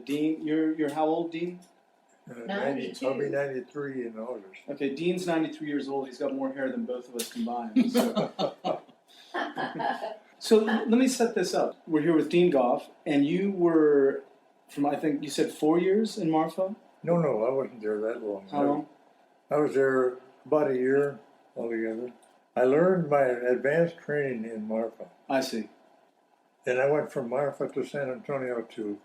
Dean, you're how old, Dean? 92. I'll be 93 in August. Okay, Dean's 93 years old. He's got more hair than both of us combined. So let me set this up. We're here with Dean Goff, and you were from, I think you said 4 years in Marfa? No, I wasn't there that long. How long? I was there about a year altogether. I learned my advanced training in Marfa. I see. Then I went from Marfa to San Antonio to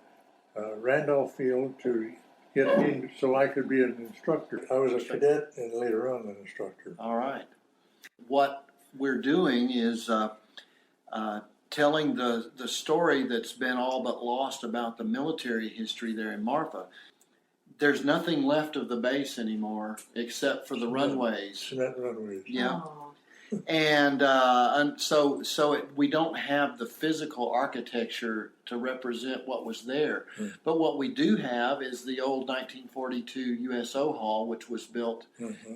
Randolph Field to get in so I could be an instructor. I was a cadet and later on an instructor. All right. What we're doing is telling the story that's been all but lost about the military history there in Marfa. There's nothing left of the base anymore except for the runways. Cement runways. Yeah. Oh. And so we don't have the physical architecture to represent what was there. But what we do have is the old 1942 USO Hall, which was built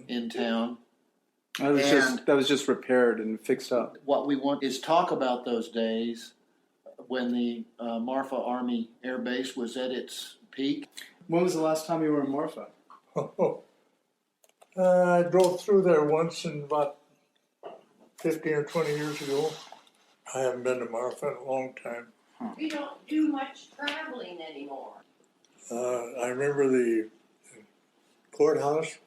in town. That was just repaired and fixed up. What we want is talk about those days when the Marfa Army Air Base was at its peak. When was the last time you were in Marfa? I drove through there once in about 15 or 20 years ago. I haven't been to Marfa in a long time. We don't do much traveling anymore. I remember the courthouse.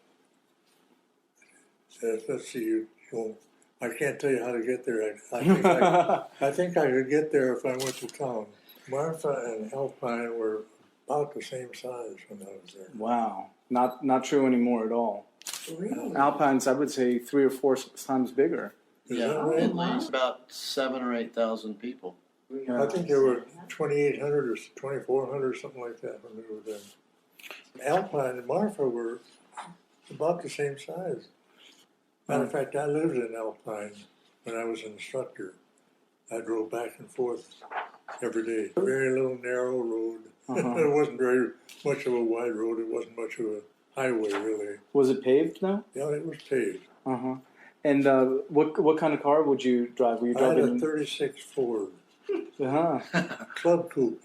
Let's see, I can't tell you how to get there. I think I could get there if I went to town. Marfa and Alpine were about the same size when I was there. Wow. Not true anymore at all. Really? Alpine's, I would say, 3 or 4 times bigger. Is Yeah, that right? at least about 7,000 or 8,000 people. Yeah. I think there were 2,800 or 2,400 or something like that when we were there. Alpine and Marfa were about the same size. Matter of fact, I lived in Alpine when I was an instructor. I drove back and forth every day. Very little narrow road. It wasn't very much of a wide road. It wasn't much of a highway, really. Was it paved though? Yeah, it was paved. And what kind of car would you drive? Were you I had driving? a 36 Ford Uh-huh. Club Coupe.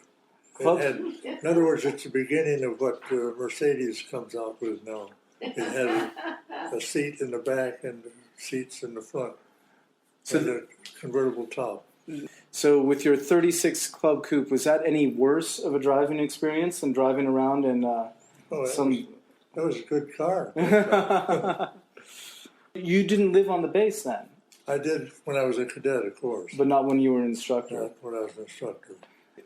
In other words, it's the beginning of what Mercedes comes out with now. It had a seat in the back and seats in the front, and a convertible top. So with your 36 Club Coupe, was that any worse of a driving experience than driving around in That was a good car. You didn't live on the base then? I did when I was a cadet, of course. But not when you were an instructor? Not when I was an instructor.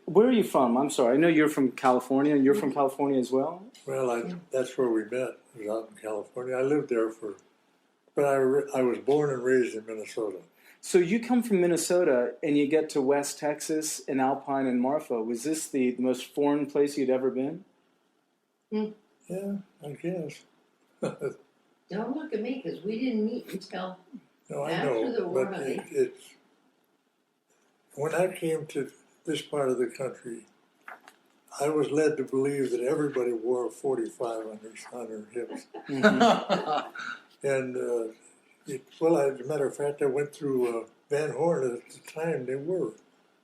Where are you from? I'm sorry. I know you're from California. You're from California as well? Well, that's where we met. It was out in California. I lived there but I was born and raised in Minnesota. So you come from Minnesota and you get to West Texas and Alpine and Marfa. Was this the most foreign place you'd ever been? Yeah, I guess. Don't look at me because we didn't meet until No, I after know, the war, but honey. it's when I came to this part of the country, I was led to believe that everybody wore a 45 on their hips. And, as a matter of fact, I went through Van Horn at the time. They were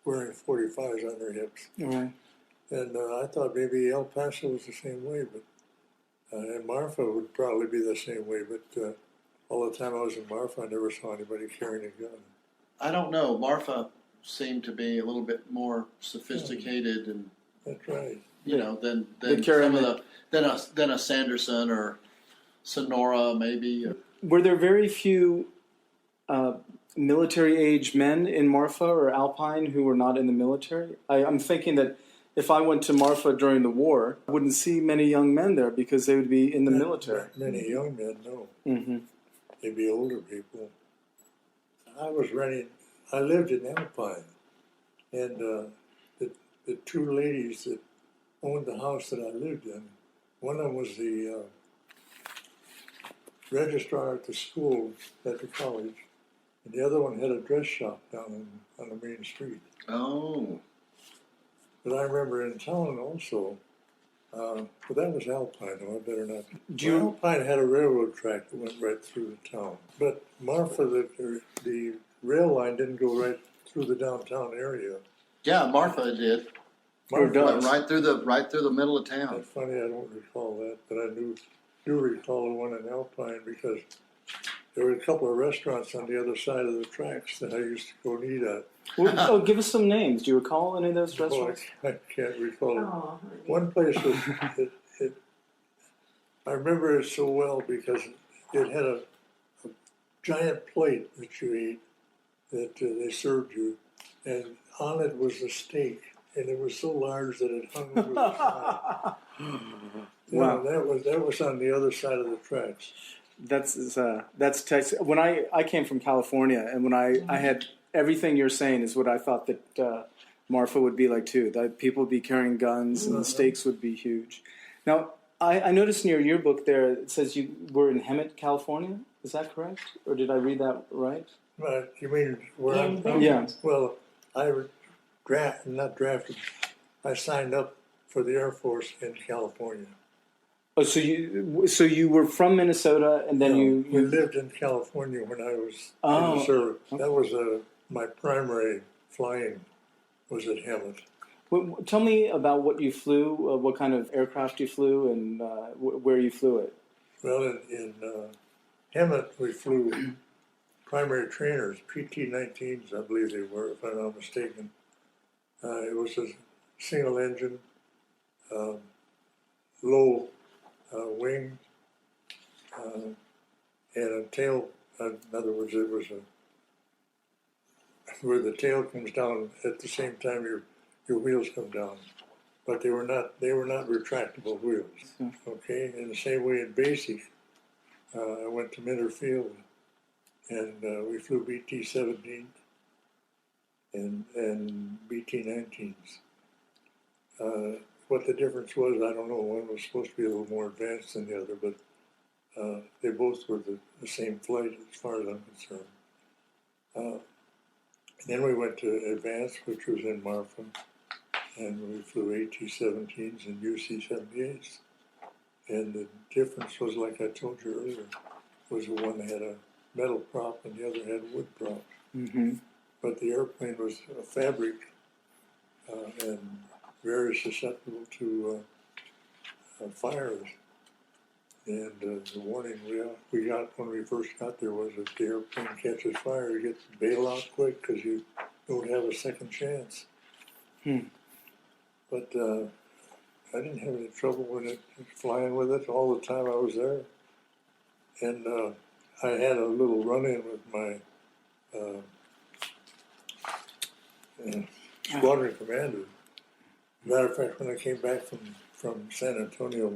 wearing 45s on their hips. Right. And I thought maybe El Paso was the same way, but and Marfa would probably be the same way. But all the time I was in Marfa, I never saw anybody carrying a gun. I don't know. Marfa seemed to be a little bit more sophisticated and That's right. than carry than a Sanderson or Sonora maybe. Were there very few military-age men in Marfa or Alpine who were not in the military? I'm thinking that if I went to Marfa during the war, I wouldn't see many young men there because they would be in the military. Not many young men, no. Mm-hmm. They'd be older people. I lived in Alpine, and the two ladies that owned the house that I lived in, one of them was the registrar at the school at the college, and the other one had a dress shop down on the main street. Oh. But I remember in town also, but that was Alpine, though I better not. Alpine had a railroad track that went right through the town. But Marfa, the rail line didn't go right through the downtown area. Yeah, Marfa did. Or does. Right through the middle of town. That's funny, I don't recall that, but I do recall the one in Alpine because there were a couple of restaurants on the other side of the tracks that I used to go and eat at. Well, give us some names. Do you recall any of those restaurants? I can't recall. Oh, One place was, I remember it so well because it had a giant plate that you ate that they served you, and on it was a steak, and it was so large that it hung over the side. Wow. That was on the other side of the tracks. That's Texas. When I came from California, and when I had everything you're saying is what I thought that Marfa would be like too. That people would be carrying guns and the steaks would be huge. Now, I noticed in your yearbook there it says you were in Hemet, California. Is that correct, or did I read that right? You mean where I'm from? Yeah. Well, not drafted. I signed up for the Air Force in California. Oh, so you were from Minnesota, and then We lived in California when I was in the service. That was my primary flying was at Hemet. Well, tell me about what you flew, what kind of aircraft you flew, and where you flew it. Well, in Hemet, we flew primary trainers, PT-19s, I believe they were, if I'm not mistaken. It was a single engine, low wing, and a tail. In other words, it was where the tail comes down at the same time your wheels come down, but they were not retractable wheels. Okay, in the same way in basic, I went to Minter Field, and we flew BT-17 and BT-19s. What the difference was, I don't know. One was supposed to be a little more advanced than the other, but they both were the same flight as far as I'm concerned. And then we went to advanced, which was in Marfa, and we flew AT-17s and UC-78s. And the difference was, like I told you earlier, was the one had a metal prop and the other had a wood prop. Mm-hmm. But the airplane was a fabric and very susceptible to fires. And the warning we got when we first got there was if the airplane catches fire, you get to bail out quick because you don't have a second chance. But I didn't have any trouble flying with it all the time I was there. And I had a little run-in with my squadron commander. Matter of fact, when I came back from San Antonio,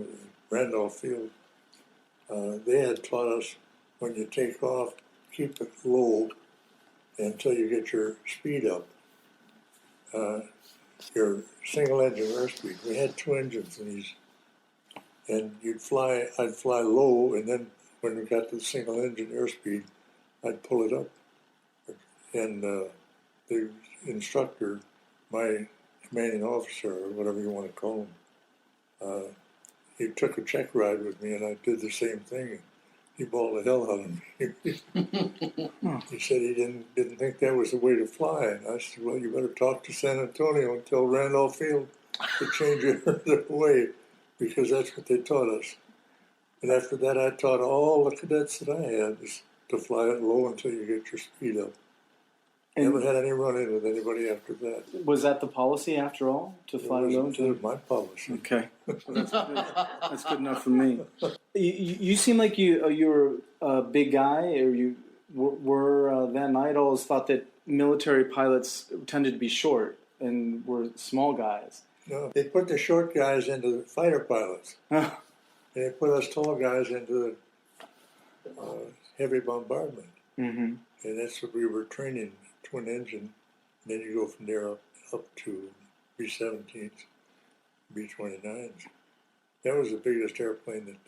Randolph Field, they had taught us when you take off, keep it low until you get your speed up. Your single engine airspeed. We had two engines in these, and I'd fly low, and then when we got to the single engine airspeed, I'd pull it up. And the instructor, my commanding officer, or whatever you want to call him, he took a check ride with me, and I did the same thing. He bawled the hell out of me. He said he didn't think that was the way to fly. And I said, well, you better talk to San Antonio and tell Randolph Field to change it way, because that's what they taught us. And after that, I taught all the cadets that I had to fly it low until you get your speed up. And never had any run-in with anybody after that. Was that the policy after all, to fly low? It was my policy. Okay, that's good. That's good enough for me. You seem like you were a big guy, or you were then. I'd always thought that military pilots tended to be short and were small guys. No, they put the short guys into the fighter pilots. And they put us tall guys into heavy bombardment. Mm-hmm. And that's what we were training, twin engine. And then you go from there up to B-17s, B-29s. That was the biggest airplane that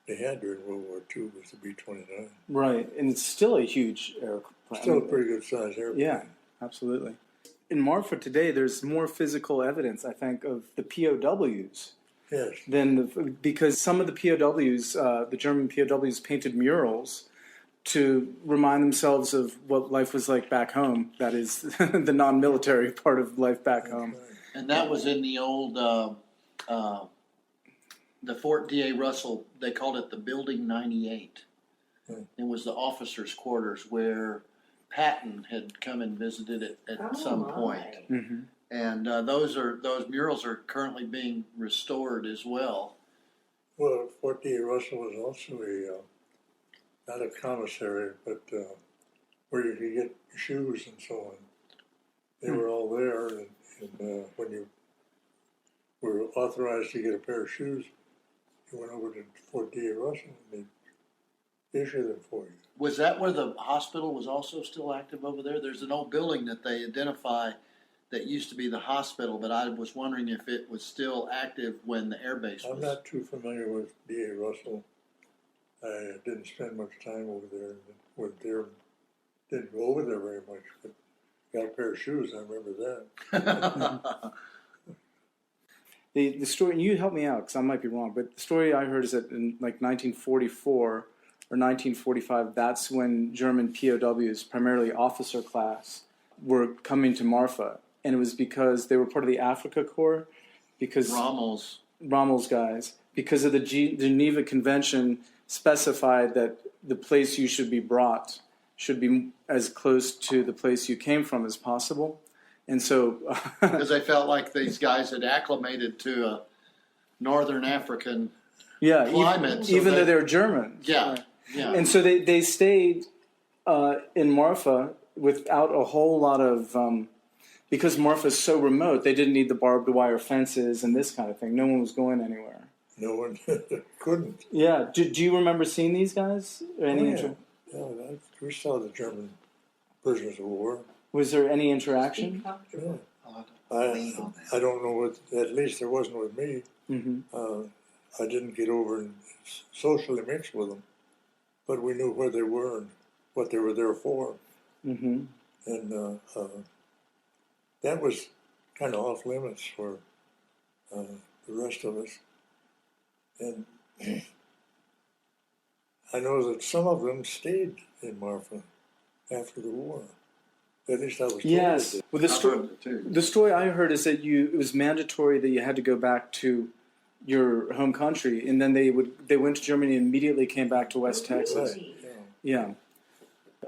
they had during World War II, was the B-29. Right, and it's still a huge airplane. Still a pretty good size airplane. Yeah, absolutely. In Marfa today, there's more physical evidence, I think, of the POWs. Yes. Because some of the POWs, the German POWs, painted murals to remind themselves of what life was like back home. That is the non-military part of life back home. Right. And that was in the old, the Fort D.A. Russell, they called it the Building 98. It was the officers' quarters where Patton had come and visited it at some point. Mm-hmm. And those murals are currently being restored as well. Well, Fort D. Russell was also not a commissary, but where you could get shoes and so on. They were all there, and when you were authorized to get a pair of shoes, you went over to Fort D. Russell and they issued them for you. Was that where the hospital was also still active over there? There's an old building that they identify that used to be the hospital, but I was wondering if it was still active when the air base was. I'm not too familiar with D.A. Russell. I didn't spend much time over there. Didn't go over there very much, but got a pair of shoes. I remember that. The story, and you help me out because I might be wrong, but the story I heard is that in like 1944 or 1945, that's when German POWs, primarily officer class, were coming to Marfa. And it was because they were part of the Africa Corps, because Rommel's guys, because of the Geneva Convention specified that the place you should be brought should be as close to the place you came from as possible. And so, because they felt like these guys had acclimated to a northern African climate, even though they were German. Yeah. And so they stayed in Marfa without a whole lot of, because Marfa is so remote, they didn't need the barbed wire fences and this kind of thing. No one was going anywhere. No one couldn't. Yeah. Do you remember seeing these guys? Yeah, we saw the German prisoners of war. Was there any interaction? Yeah. I don't know what, at least there wasn't with me. Mm-hmm. I didn't get over and socially mix with them, but we knew where they were and what they were there for. Mm-hmm. And that was kind of off limits for the rest of us. And I know that some of them stayed in Marfa after the war. At least I was told. Yes. Well, the story I heard is that it was mandatory that you had to go back to your home country, and then they went to Germany and immediately came back to West Texas. Right. Yeah.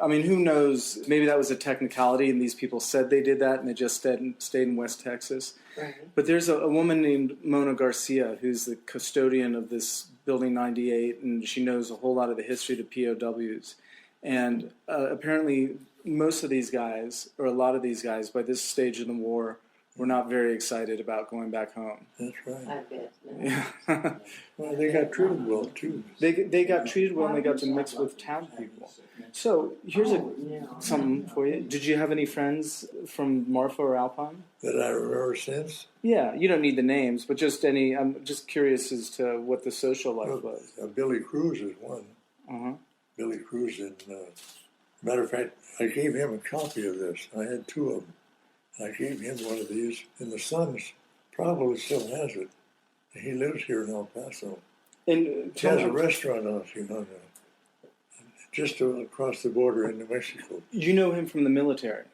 I mean, who knows? Maybe that was a technicality, and these people said they did that, and they just stayed in West Texas. Right. But there's a woman named Mona Garcia who's the custodian of this Building 98, and she knows a whole lot of the history of the POWs. And apparently most of these guys, or a lot of these guys, by this stage of the war, were not very excited about going back home. That's right. I bet. Yeah. Well, they got treated well, too. They got treated well, and they got to mix with town people. So here's something for you. Did you have any friends from Marfa or Alpine? That I remember since? Yeah, you don't need the names, but just any. I'm just curious as to what the social life was. Billy Cruz is one. Uh-huh. Billy Cruz, and matter of fact, I gave him a copy of this. I had two of them. I gave him one of these, and the son probably still has it. He lives here in El Paso. And He has a restaurant on just across the border in New Mexico. you know him from the military.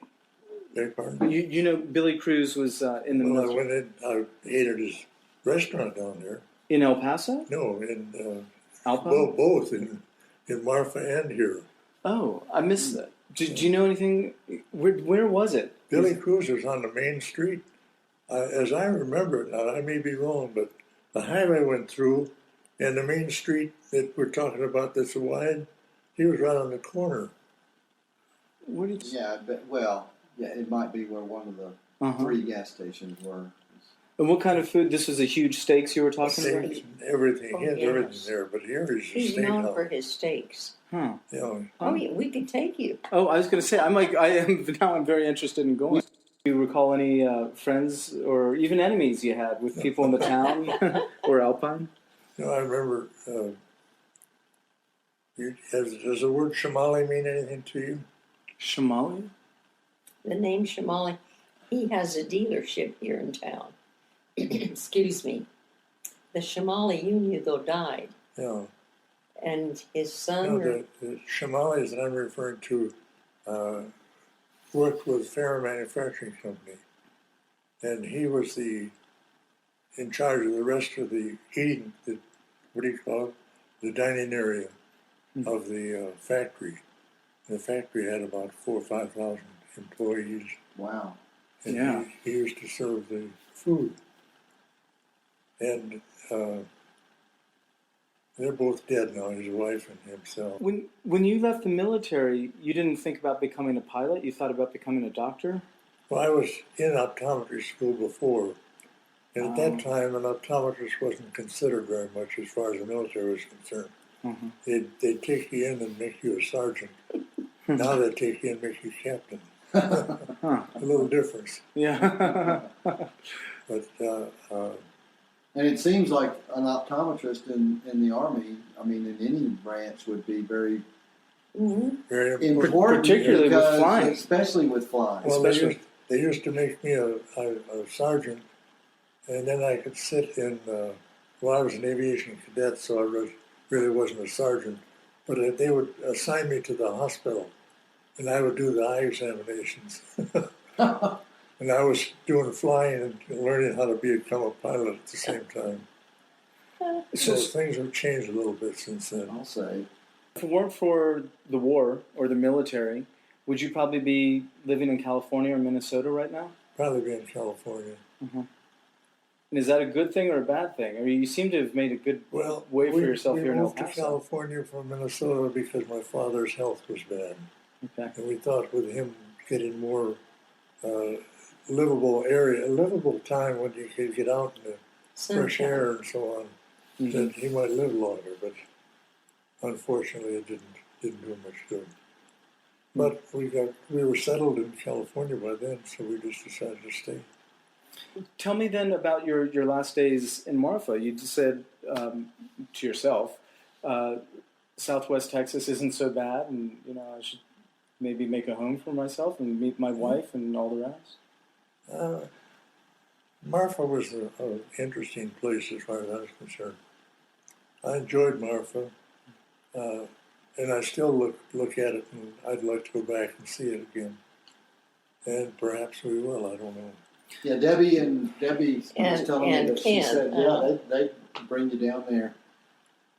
Beg pardon? You know Billy Cruz was in the Well, I military. went in. I ate at his restaurant down there. In El Paso? No, in Alpine? well, both in Marfa and here. Oh, I missed that. Do you know anything? Where was it? Billy Cruz was on the main street. As I remember it, now I may be wrong, but the highway went through, and the main street that we're talking about that's wide, he was right on the corner. Where did it might be where one of the three gas stations were. And what kind of food? This was a huge steaks you were talking about? Steaks and everything. He has yes. everything there, but here is a He's steak known house. for his steaks. Huh. You know, Oh, yeah, we could take you. Oh, I was going to say, I'm very interested in going. Do you recall any friends or even enemies you had with people in the town or Alpine? I remember, does the word Shamali mean anything to you? Shamali? The name Shamali, he has a dealership here in town. Excuse me. The Shamali you knew, though, died. Yeah. And his son... No, the Shamalis that I'm referring to worked with Farah Manufacturing Company. and he was in charge of the rest of the eating, what do you call it, the dining area of the factory. The factory had about 4,000 or 5,000 employees. Wow. And Yeah. he used to serve the food. And they're both dead now, his wife and himself. When you left the military, you didn't think about becoming a pilot? You thought about becoming a doctor? Well, I was in optometry school before. And at that time, an optometrist wasn't considered very much as far as the military was concerned. Mm-hmm. They'd take you in and make you a sergeant. Now they take you in and make you captain. A little difference. Yeah. But And it seems like an optometrist in the Army, I mean, in any branch, would be very very important. important. Particularly with because- flying. Especially with flying. Well, especially- they used to make me a sergeant, and then I could sit in. Well, I was an aviation cadet, so I really wasn't a sergeant. But they would assign me to the hospital, and I would do the eye examinations. And I was doing flying and learning how to become a pilot at the same time. So things have changed a little bit since then. I'll say. If it weren't for the war or the military, would you probably be living in California or Minnesota right now? Probably be in California. And is that a good thing or a bad thing? I mean, you seem to have made a good way for yourself we here in El moved to Paso. California from Minnesota because my father's health was bad. Okay. And we thought with him getting more livable time when you could get out in the fresh air and so on, that he might live longer. But unfortunately, it didn't do much good. But we were settled in California by then, so we just decided to stay. Tell me then about your last days in Marfa. You just said to yourself, Southwest Texas isn't so bad, and I should maybe make a home for myself and meet my wife and all the rest. Marfa was an interesting place as far as I was concerned. I enjoyed Marfa, and I still look at it, and I'd like to go back and see it again. And perhaps we will. I don't know. Yeah, Debbie was telling me that she Ken, said, they bring you down there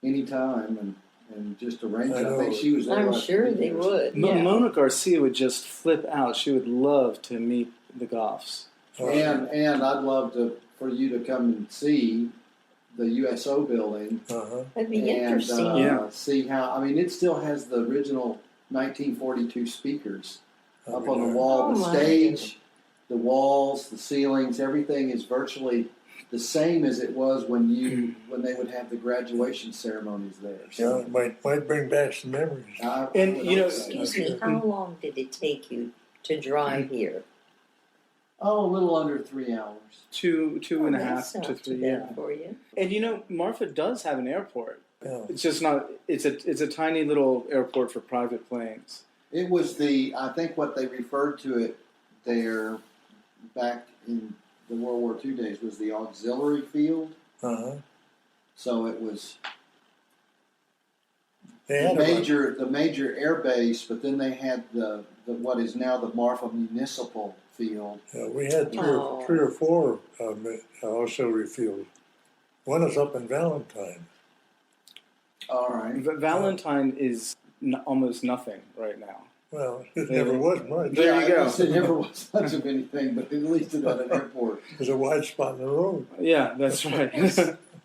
anytime and just arrange it. I think she was there. I'm like sure 3 they years. would. Mona Garcia would just flip out. She would love to meet the Goffs. And I'd love for you to come and see the USO building That'd be and interesting. see how. I mean, it still has the original 1942 speakers up on the wall. Oh, The my stage, the walls, the ceilings, everything is virtually the same as it was when they would have the graduation ceremonies there. Yeah, it might bring back some memories. And, Excuse me, how long did it take you to drive here? a little under 3 hours. Two and a That's half not to too 3, bad yeah. for you. And Marfa does have an airport. Yeah. It's just not. It's a tiny little airport for private planes. It was I think what they referred to it there back in the World War II days was the auxiliary field. So it was the major air base, but then they had the what is now the Marfa Municipal Field. We had three or four auxiliary fields. One is up in Valentine. All right. Valentine is almost nothing right now. Well, it never was much. There you go. It never was much of anything, but at least it had an airport. There's a wide spot in the road. Yeah, that's right.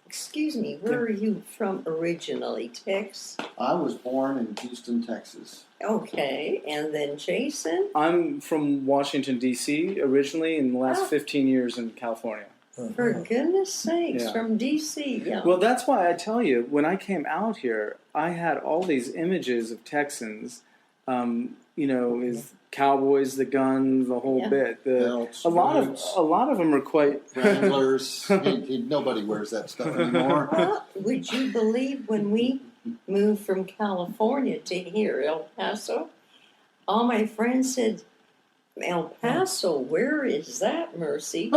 Excuse me, where are you from originally? Tex? I was born in Houston, Texas. Okay, and then Jason? I'm from Washington, D.C. originally, in the last 15 years in California. For goodness sakes, Yeah. from D.C. Yeah. Well, that's why I tell you, when I came out here, I had all these images of Texans, with cowboys, the guns, the whole bit. Belts, a lot boots. of them are quite Wranglers. Nobody wears that stuff anymore. Well, would you believe when we moved from California to here, El Paso, all my friends said, El Paso, where is that, Mercy?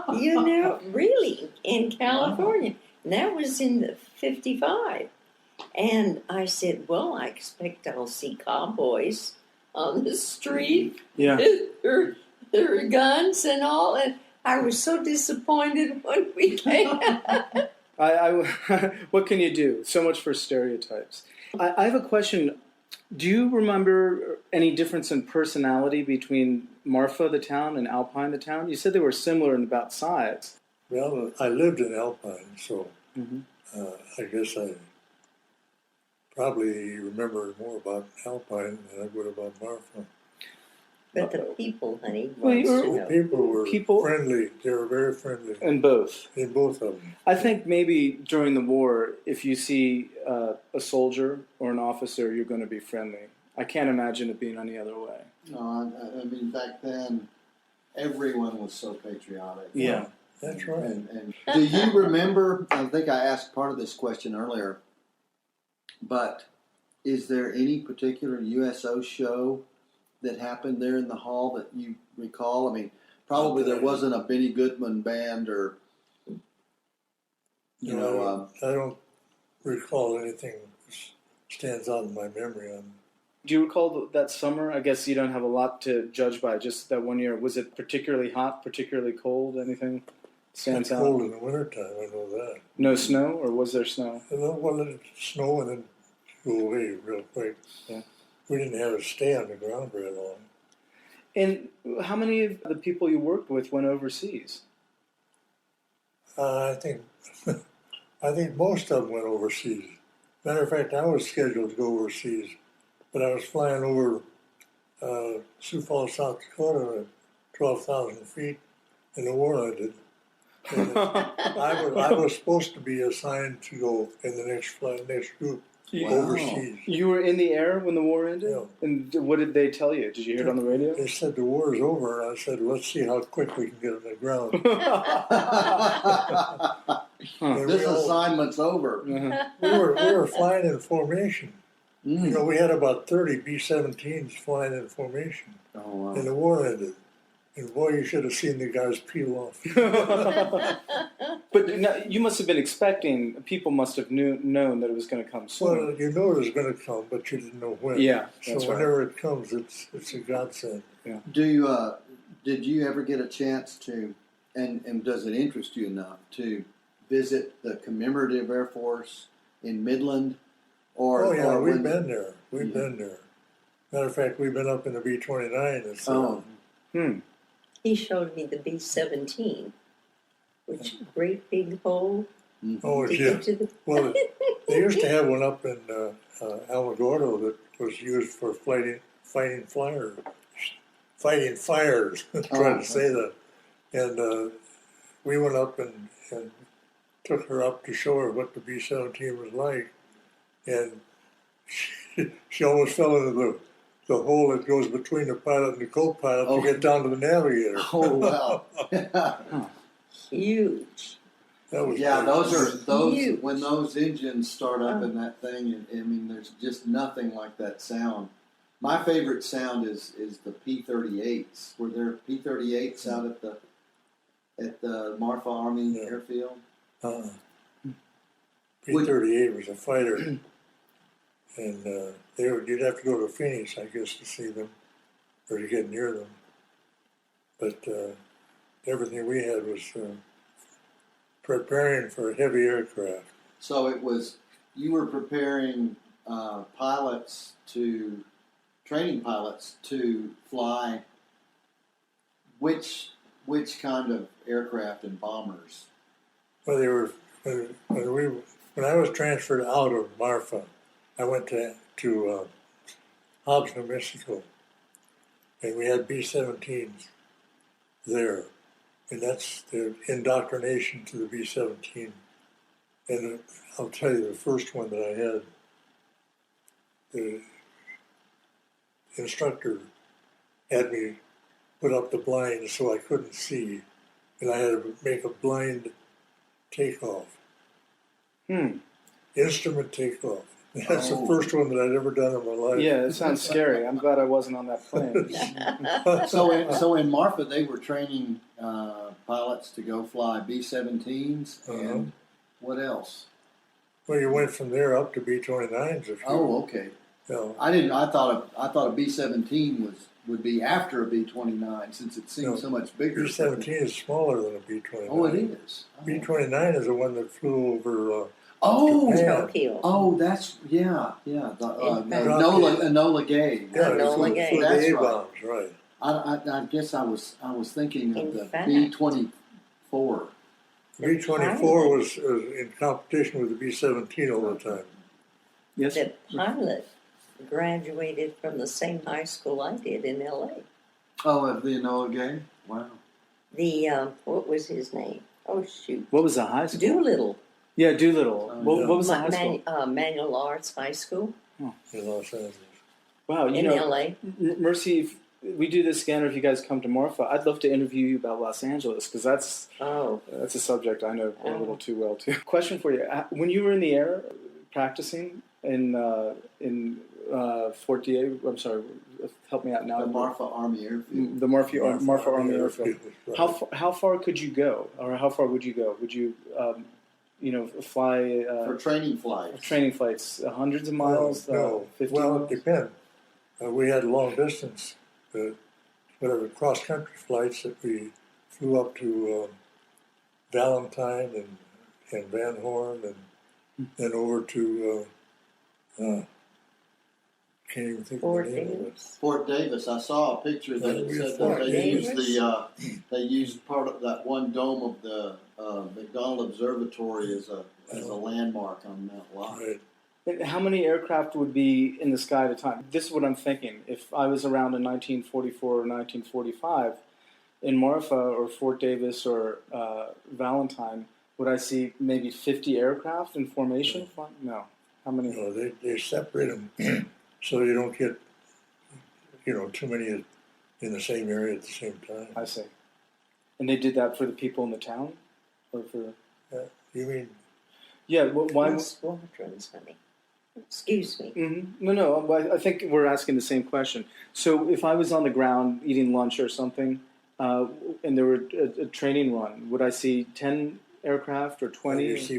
Really, in California. And that was in the 55. And I said, well, I expect I'll see cowboys on the street. Yeah. Their guns and all. And I was so disappointed when we came. What can you do? So much for stereotypes. I have a question. Do you remember any difference in personality between Marfa, the town, and Alpine, the town? You said they were similar in about size. Well, I lived in Alpine, so Mm-hmm. I guess I probably remember more about Alpine than I would about Marfa. But the people, honey, Well, wants you're- to The know. people were People- friendly. They were very friendly In both. in both of them. I think maybe during the war, if you see a soldier or an officer, you're going to be friendly. I can't imagine it being any other way. No, I mean, back then, everyone was so patriotic. Yeah. That's right. And do you remember? I think I asked part of this question earlier, but is there any particular USO show that happened there in the hall that you recall? I mean, probably there wasn't a Benny Goodman band or, you know. I don't recall anything that stands out in my memory. Do you recall that summer? I guess you don't have a lot to judge by. Just that one year, was it particularly hot, particularly cold? Anything stands It's out? cold in the wintertime, I know that. No snow, or was there snow? And then, well, it snow and then go away real quick. Yeah. We didn't have to stay on the ground very long. And how many of the people you worked with went overseas? I think most of them went overseas. Matter of fact, I was scheduled to go overseas, but I was flying over Sioux Falls, South Dakota at 12,000 feet, and the war ended. And I was supposed to be assigned to go in the next group Wow. overseas. You were in the air when the war ended? Yeah. And what did they tell you? Did you hear it on the radio? They said the war is over, and I said, let's see how quick we can get on the ground. And This we all- assignment's over. Uh-huh. we were flying in formation. You Mm. know, we had about 30 B-17s flying in formation, Oh, and wow. the war ended. And boy, you should have seen the guys peel off. But no, you must have been expecting, people must have known that it was going to come soon. Well, you know it was going to come, but you didn't know when. Yeah, So that's right. whenever it comes, it's a godsend. Do you, did you ever get a chance to, and does it interest you enough to visit the commemorative Air Force in Midland? Or, Oh yeah, or we've when- been there. We've Yeah. been there. Matter of fact, we've been up in the B-29. It's, Oh, He showed me the B-17, which great big hole oh to yeah. get to the. Well, they used to have one up in Alamogordo that was used for fighting fires. Trying to say that. And we went up and took her up to show her what the B-17 was like. And she almost fell into the hole that goes between the pilot and the co-pilot Oh. to get down to the navigator. oh wow. Huge. That was Yeah, pretty- those Huge. when those engines start up in that thing. I mean, there's just nothing like that sound. My favorite sound is the P-38s. Were there P-38s out at the Marfa Army Yeah. Airfield? Uh-uh. P-38 was a fighter, and you'd have to go to Phoenix, I guess, to see them or to get near them. But everything we had was preparing for heavy aircraft. So it was you were preparing training pilots to fly. Which kind of aircraft and bombers? Well, they were when I was transferred out of Marfa, I went to Hobbs, New Mexico, and we had B-17s there, and that's the indoctrination to the B-17. And I'll tell you, the first one that I had, the instructor had me put up the blind so I couldn't see, and I had to make a blind takeoff. Instrument takeoff. That's the Oh. first one that I'd ever done in my life. Yeah, it sounds scary. I'm glad I wasn't on that plane. So in Marfa, they were training pilots to go fly B-17s and what else? Well, you went from there up to B-29s. If you, Oh, okay. you know, I thought a B-17 would be after a B-29 since it seems No, so much bigger. B-17 is smaller than a B-29. Oh, it is. B-29 is the one that flew over Oh, Japan. Tokyo. oh, that's yeah. The In fact- Enola Gay. Yeah, it Enola flew, Gay. flew the That's right. A-bombs, right. I guess I was thinking In of the fact- B-24. B-24 was in competition with the B-17 all the time. Yes. The pilot graduated from the same high school I did in L.A. Oh, of the Enola Gay. Wow. The what was his name? Oh shoot, What was the high school? Doolittle. Yeah, Doolittle. Oh, What, yeah. what was the high school? Manual Arts High School In Los Angeles. Wow, you in know, L.A. Mercy, if we do this again, or if you guys come to Marfa, I'd love to interview you about Los Angeles because that's Oh, a subject I know a little too well too. Question for you: when you were in the air practicing in Fort Diego, I'm sorry, help me out now. The Marfa Army Airfield. The Marfa Army Airfield. Right. How far could you go, or how far would you go? Would you, fly For training flights. training flights, hundreds of miles, No. 50 Well, miles? it depends. We had long distance, whatever, cross-country flights that we flew up to Valentine and Van Horn and then over to, can't even think Fort of the name of it. Davis. Fort Davis. I saw a picture that it said that Fort they used Davis? they used part of that one dome of the McDonald Observatory as a landmark on Mount Locke. Right. And how many aircraft would be in the sky at a time? This is what I'm thinking. If I was around in 1944 or 1945 in Marfa or Fort Davis or Valentine, would I see maybe 50 aircraft in formation? No. How many? You know, they separate them so you don't get, too many in the same area at the same time. I see. And they did that for the people in the town? Or for... You mean, Yeah, why... No squadrons, honey. Excuse me. No. I think we're asking the same question. So if I was on the ground eating lunch or something, and there were a training run, would I see 10 aircraft or 20? you see,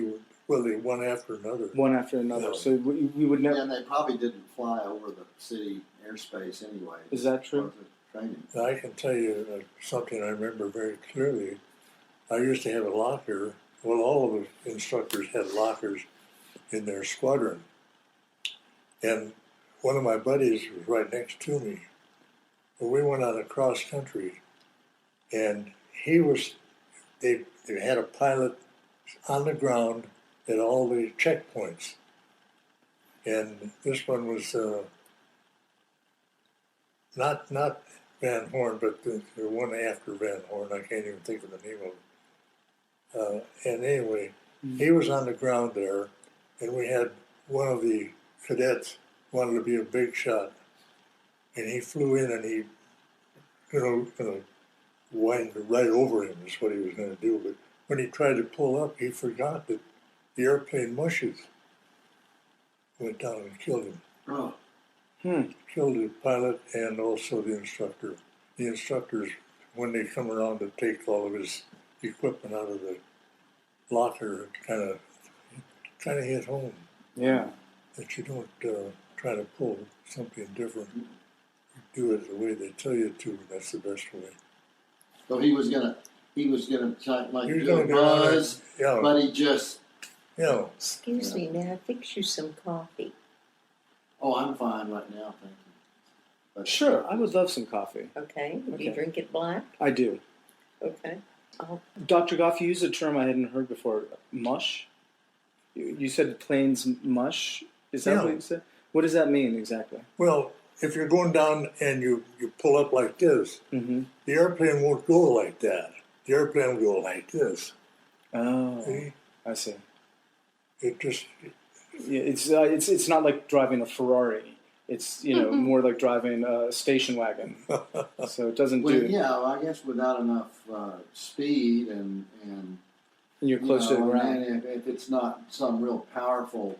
they one after another. One after another. No. So we would never... And they probably didn't fly over the city airspace anyway. Is that true? Part of the training. Now, I can tell you something I remember very clearly. I used to have a locker. Well, all of the instructors had lockers in their squadron. And one of my buddies was right next to me. Well, we went on a cross country, and they had a pilot on the ground at all the checkpoints. And this one was not Van Horn, but the one after Van Horn. I can't even think of the name of it. And anyway, he was on the ground there, and we had one of the cadets wanted to be a big shot, and he flew in and he, wind right over him is what he was going to do. But when he tried to pull up, he forgot that the airplane mushes went down and killed him. Oh, Killed the pilot and also the instructor. The instructors, when they come around to take all of his equipment out of the locker, kind of hit home Yeah. that you don't try to pull something different. You do it the way they tell you to. That's the best way. so he was gonna try, like He was do a gonna go out there, buzz, but he just. Excuse me, may I fix you some coffee? Oh, I'm fine right now, thank you. But, Sure, I would love some coffee. Okay. Do Okay. you drink it black? I do. Okay. Dr. Goff, you used a term I hadn't heard before, mush. You said planes mush. Is that Yeah. what you said? What does that mean exactly? Well, if you're going down and you pull up like this, Mm-hmm. the airplane won't go like that. The airplane will go like this. Oh, See? I see. It just, Yeah, it's not like driving a Ferrari. It's more like driving a station wagon. So it doesn't well, do. yeah, well, I guess without enough speed and And you're close to the ground. and if it's not some real powerful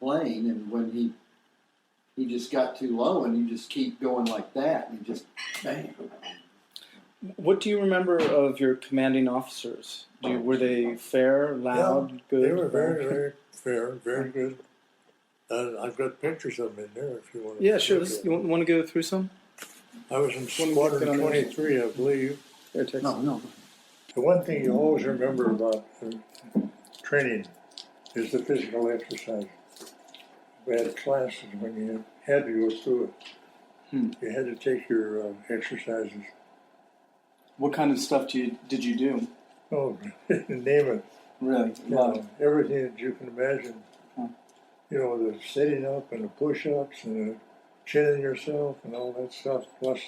plane, and when he just got too low, and you just keep going like that, and just bang. What do you remember of your commanding officers? Were they fair, loud, good? they were very, very fair, very good. I've got pictures of them in there if you want to. Yeah, sure. look at You them. want to go through some? I was in Squadron 23, I believe. Here, text. No. The one thing you always remember about training is the physical exercise. We had classes when you had to go through it. You had to take your exercises. What kind of stuff did you do? Oh, name it. Really? You know, everything that you can imagine. Huh. You know, the sitting up and the push-ups and the chinning yourself and all that stuff, plus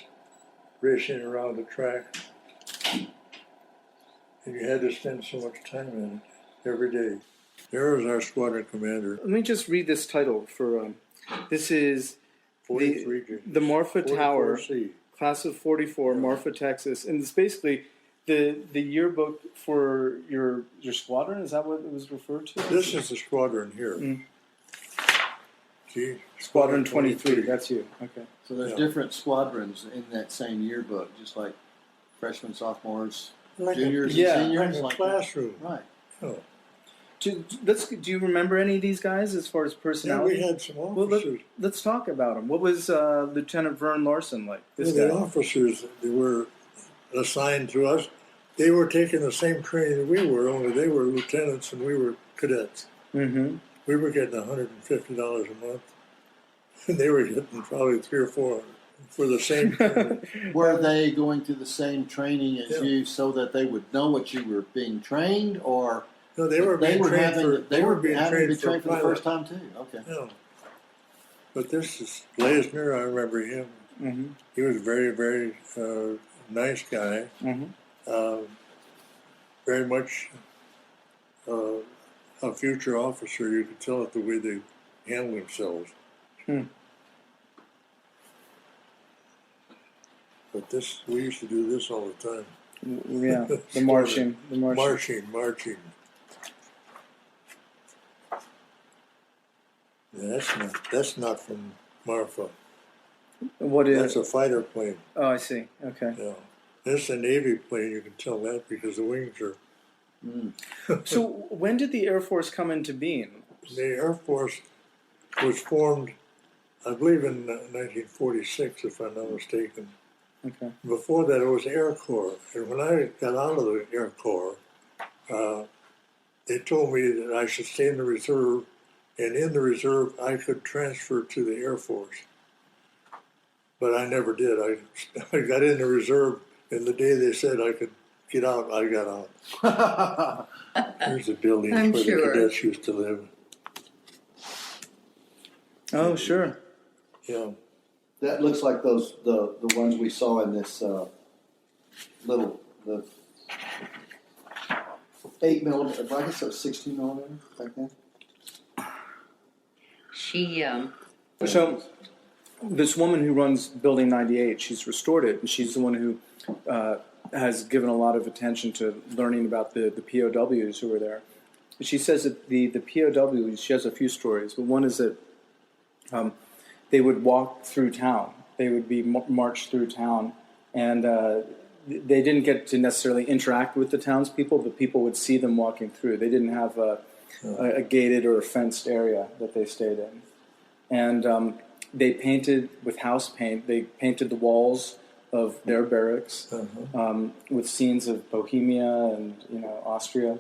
racing around the track. And you had to spend so much time in it every day. There was our squadron commander. Let me just read this title for. This is 43 the Marfa Tower, 44C. class of '44, Marfa, Texas, and it's basically the yearbook for your squadron. Is that what it was referred to? This is the squadron here. See? Squadron 23. That's you. Okay. So there's different squadrons in that same yearbook, just like freshmen, sophomores, Like juniors, yeah, and like seniors. a Like classroom. Right. Oh. Do you remember any of these guys as far as Yeah, personality? we had some Well, officers. let's talk about them. What was Lieutenant Vern Larson like? This The guy. officers that were assigned to us, they were taking the same training that we were, only they were lieutenants and we were cadets. Mm-hmm. We were getting $150 a month, and they were getting probably $300 or $400 for the same training. Were they going through the same training as Yeah. you, so that they would know what you were being trained, or No, they were being trained for. they were being having to be trained trained for the pilot. first time too? Okay. No. But this is Leisner. I remember him. Mm-hmm. He was a very, very nice guy. Mm-hmm. Very much a future officer. You could tell it the way they handle themselves. But we used to do this all the time. Yeah, the marching. Marching. Yeah, that's not from Marfa. What is? That's a fighter plane. Oh, I see. Okay. Yeah. This is a Navy plane. You can tell that because the wings are. So when did the Air Force come into being? The Air Force was formed, I believe, in 1946, if I'm not mistaken. Okay. Before that, it was Air Corps. And when I got out of the Air Corps, they told me that I should stay in the reserve, and in the reserve, I could transfer to the Air Force. But I never did. I got in the reserve, and the day they said I could get out, I got out. There's the buildings I'm where sure. the cadets used to live. Oh, sure. Yeah. That looks like the ones we saw in this the 8mm. I guess it was 16mm back then. She, So this woman who runs Building 98, she's restored it, and she's the one who has given a lot of attention to learning about the POWs who were there. She says that the POWs, she has a few stories, but one is that they would walk through town. They would be marched through town, and they didn't get to necessarily interact with the townspeople, but people would see them walking through. They didn't have a gated or a fenced area that they stayed in. And they painted with house paint. They painted the walls of their barracks with scenes of Bohemia and Austria.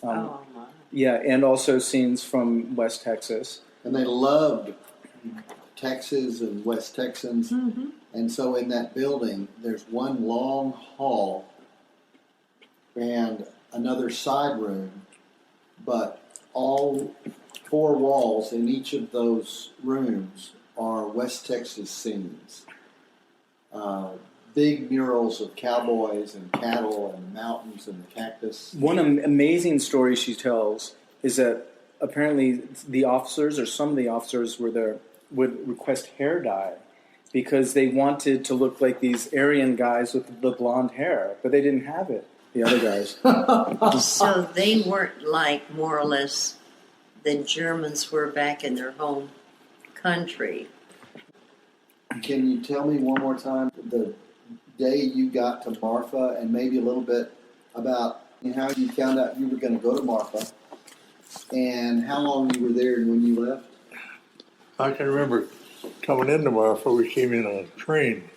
oh my. Yeah, and also scenes from West Texas. And they loved Texas and West Texans. Mm-hmm. And so in that building, there's one long hall and another side room, but all four walls in each of those rooms are West Texas scenes. Big murals of cowboys and cattle and mountains and the cactus. One amazing story she tells is that apparently the officers, or some of the officers were there, would request hair dye because they wanted to look like these Aryan guys with the blonde hair, but they didn't have it, the other guys. So they weren't like more or less the Germans were back in their home country. Can you tell me one more time the day you got to Marfa, and maybe a little bit about how you found out you were going to go to Marfa, and how long you were there and when you left? I can remember coming into Marfa, we came in on a train,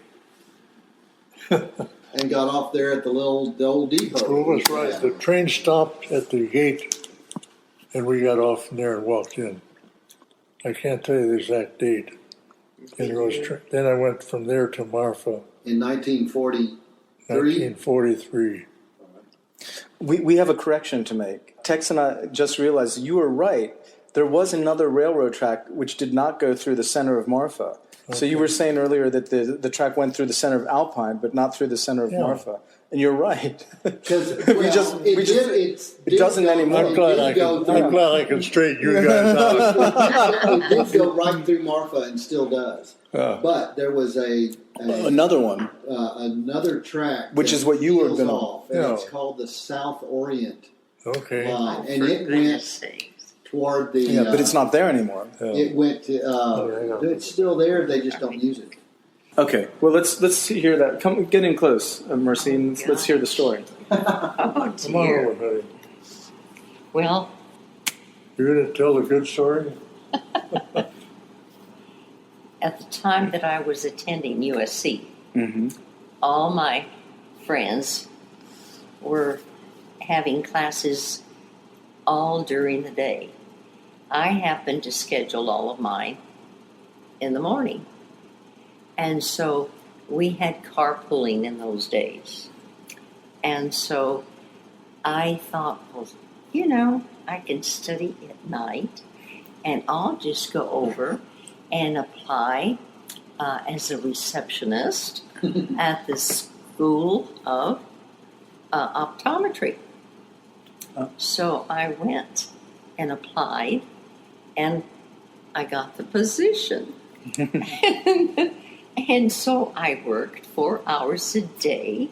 and got off there at the old depot. Well, that's right. The train stopped at the gate, and we got off from there and walked in. I can't tell you the exact date. And it was then I went from there to Marfa, In 1943. 1943. We have a correction to make. Tex and I just realized you were right. There was another railroad track which did not go through the center of Marfa. So you were saying earlier that the track went through the center of Alpine, but not through the center of Marfa. And you're right. Because it doesn't anymore. I'm glad I can straighten you guys out. It did go right through Marfa and still does. But there was Another one, another track, which is what you were peels going off, and it's called the South Orient Okay. line, and For it goodness went sakes. toward the. but it's not there anymore. It went to. It's still there. They just don't use it. Okay, well let's hear that. Come get in close, Mercy, and let's hear the story. Oh Come on dear. over, honey. Well, You're going to tell a good story? at the time that I was attending USC, Mm-hmm. all my friends were having classes all during the day. I happened to schedule all of mine in the morning. And so we had carpooling in those days. And so I thought, well, you know, I can study at night and I'll just go over and apply as a receptionist at the School of Optometry. So I went and applied, and I got the position. And so I worked 4 hours a day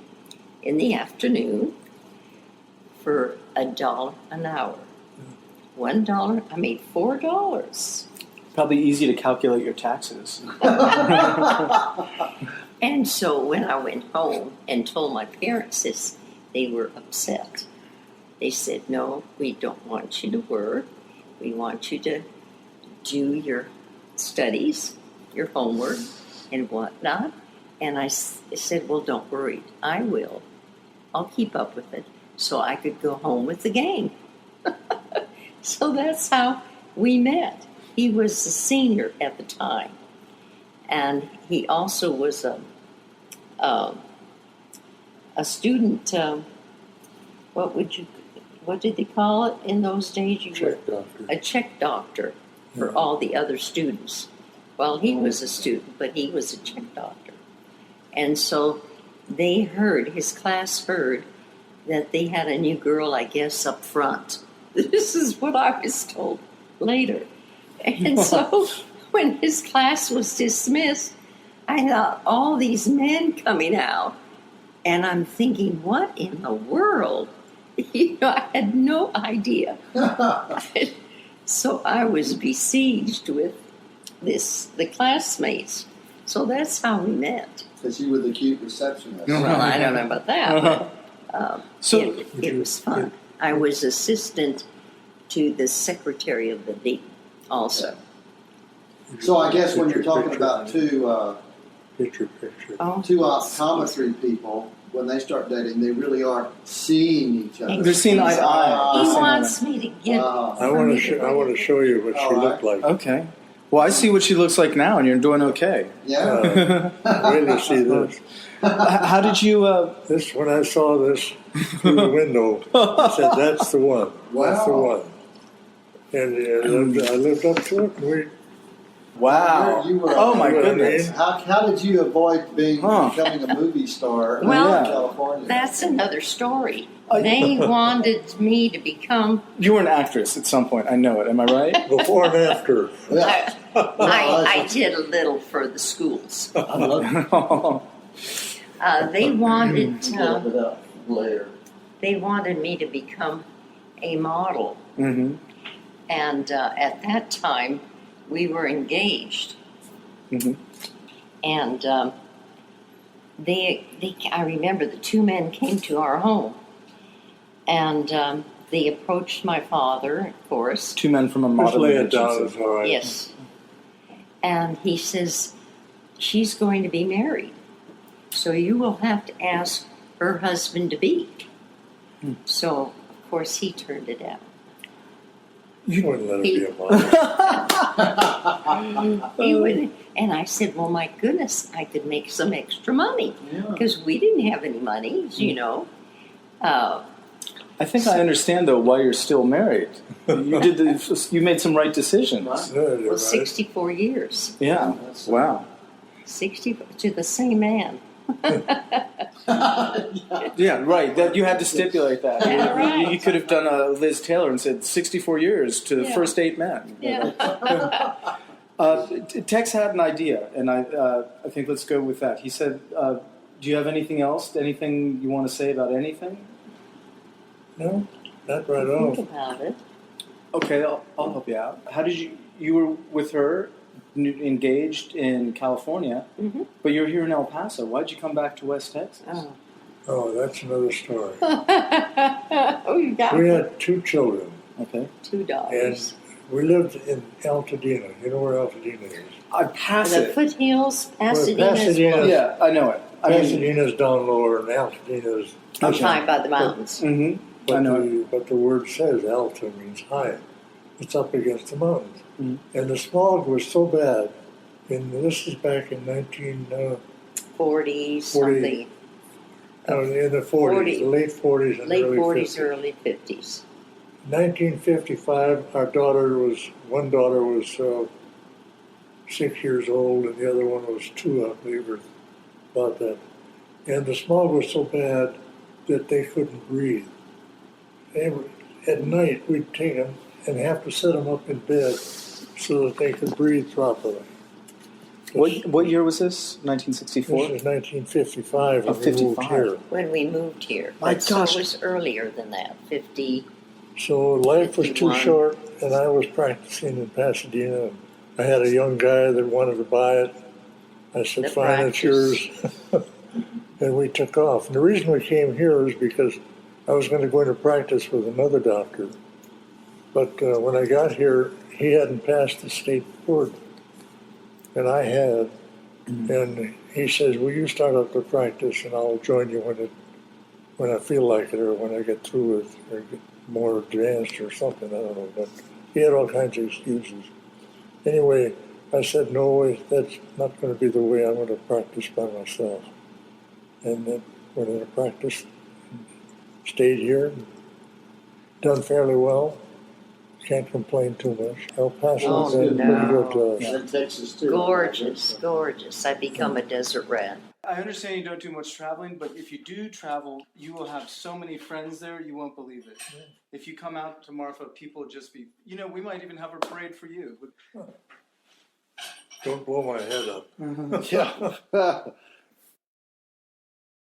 in the afternoon for $1 an hour. $1, I made $4. Probably easy to calculate your taxes. And so when I went home and told my parents this, they were upset. They said, no, we don't want you to work. We want you to do your studies, your homework, and whatnot. And I said, well, don't worry. I will. I'll keep up with it so I could go home with the gang. So that's how we met. He was a senior at the time. And he also was a student, what did they call it in those days? Check doctor. A check doctor for all the other students. Well, he was a student, but he was a check doctor. And so his class heard that they had a new girl, I guess, up front. This is what I was told later. And so when his class was dismissed, I thought, all these men coming out. And I'm thinking, what in the world? I had no idea. So I was besieged with the classmates. So that's how we met. Because you were the cute receptionist. Well, I don't know about that, but So it was fun. I was assistant to the secretary of the dean also. So I guess when you're talking about two Picture. Oh, optometry people, when they start dating, they really are seeing each other. they're seeing eye to eye. he wants me to get. I want to show you what she looked like. Okay. Well, I see what she looks like now, and you're doing okay. Yeah. Wait till you see this. How did you? This when I saw this through the window, I said, "That's the one. That's the Wow. one." And I lived up to it. And Wow. You were- Oh my you know what I goodness. mean? How did you avoid becoming a movie star Well, in California? That's another story. They wanted me to become. You were an actress at some point. I know it. Am I right? before and after. Yeah. I did a little for the schools. I love it. They wanted. Live it up later. They wanted me to become a model, Mm-hmm. and at that time we were engaged. Mm-hmm. And I remember the two men came to our home, and they approached my father, of course. Two men from a Just modern lay it down. agency. It's all right. Yes. And he says, she's going to be married. So you will have to ask her husband to be. So, of course, he turned it down. You wouldn't let her He- be a model. He wouldn't. And I said, well, my goodness, I could make some extra money. Yeah. Because we didn't have any money, as you know. I think I understand though why you're still married. You made some right decisions. Good, Well, right? 64 years. Yeah. Wow. 60 to the same man. Yeah, right. That you had to stipulate that. Yeah, right. You could have done a Liz Taylor and said 64 years to the Yeah. first 8 men. Yeah. Tex had an idea, and I think let's go with that. He said, "Do you have anything else? Anything you want to say about anything?" No, not right on. Think about it. Okay, I'll help you out. How did you were with her, engaged in California, Mhm. but you're here in El Paso. Why'd you come back to West Texas? Oh. Oh, that's another story. Oh, you got We had 2 children, Okay, $2. and we lived in Altadena. You know where Altadena is? I pass The it. foothills, Pasadena is Pasadena- one. Yeah, I know it. I mean, Pasadena's down lower, and Altadena's. I'm Okay. fine by the mountains. I But know it. but the word says Alta means high. It's up against the mountains. Mhm. And the smog was so bad, and this is back in 40 something. in the 40s, the late 40s and Late early 40s, 50s. early 50s. 1955, one daughter was 6 years old, and the other one was 2, I believe, or about that. And the smog was so bad that they couldn't breathe. At night, we'd take them and have to set them up in bed so that they could breathe properly. What year was this? This 1964. is 1955 Oh, when we moved 55. here. When we moved here. My But so gosh. it was earlier than that, 50. So life was too 51. short, and I was practicing in Pasadena. I had a young guy that wanted to buy it. I said, The fine, it's yours. And we took off. And the reason we came here is because I was going to go into practice with another doctor. But when I got here, he hadn't passed the state board, and I had. And he says, "Will you start up the practice, and I'll join you when I feel like it, or when I get through it, or get more advanced, or something." I don't know, but he had all kinds of excuses. Anyway, I said, "No, that's not going to be the way I'm going to practice by myself." And then went into practice, stayed here, done fairly well. Can't complain too much. El Paso's Oh, been no. pretty good to us. In Texas too. Gorgeous, gorgeous. I become a desert rat. I understand you don't do much traveling, but if you do travel, you will have so many friends there, you won't believe it. If you come out to Marfa, people will just be, we might even have a parade for you. Don't blow my head up. Yeah.